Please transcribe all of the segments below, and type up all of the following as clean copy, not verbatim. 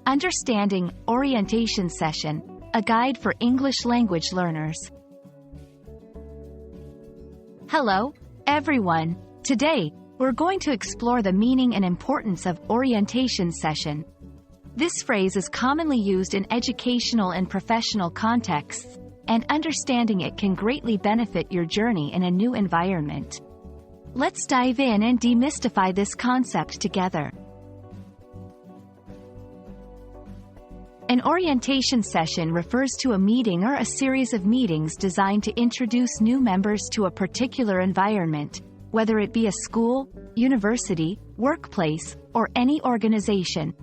Understanding Orientation Session, a guide for English language learners. Hello, everyone. Today, we're going to explore the meaning and importance of orientation session. This phrase is commonly used in educational and professional contexts, and understanding it can greatly benefit your journey in a new environment. Let's dive in and demystify this concept together. An orientation session refers to a meeting or a series of meetings designed to introduce new members to a particular environment, whether it be a school, university, workplace, or any organization.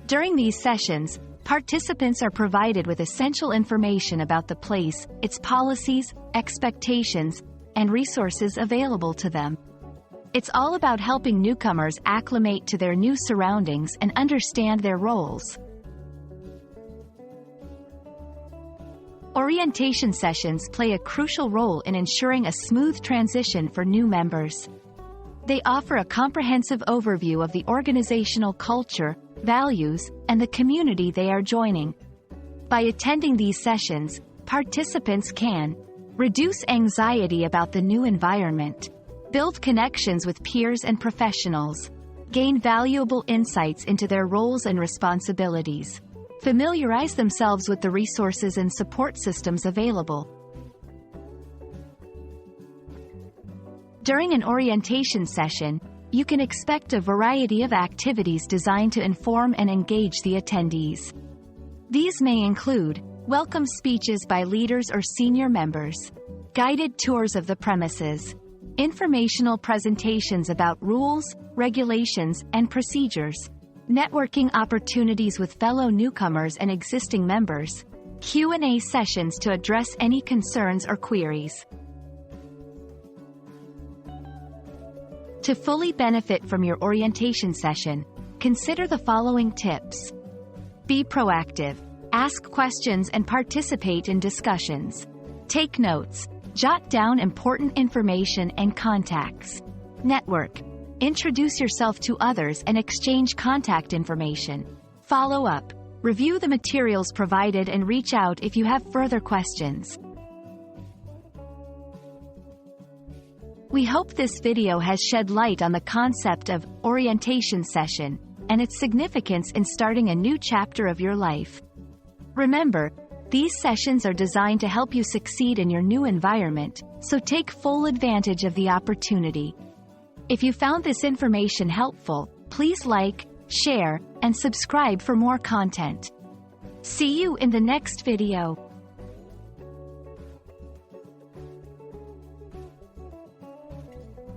During these sessions, participants are provided with essential information about the place, its policies, expectations, and resources available to them. It's all about helping newcomers acclimate to their new surroundings and understand their roles. Orientation sessions play a crucial role in ensuring a smooth transition for new members. They offer a comprehensive overview of the organizational culture, values, and the community they are joining. By attending these sessions, participants can reduce anxiety about the new environment, build connections with peers and professionals, gain valuable insights into their roles and responsibilities, familiarize themselves with the resources and support systems available. During an orientation session, you can expect a variety of activities designed to inform and engage the attendees. These may include welcome speeches by leaders or senior members, guided tours of the premises, informational presentations about rules, regulations, and procedures, networking opportunities with fellow newcomers and existing members, Q&A sessions to address any concerns or queries. To fully benefit from your orientation session, consider the following tips. Be proactive. Ask questions and participate in discussions. Take notes. Jot down important information and contacts. Network. Introduce yourself to others and exchange contact information. Follow up. Review the materials provided and reach out if you have further questions. We hope this video has shed light on the concept of orientation session and its significance in starting a new chapter of your life. Remember, these sessions are designed to help you succeed in your new environment, so take full advantage of the opportunity. If you found this information helpful, please like, share, and subscribe for more content. See you in the next video.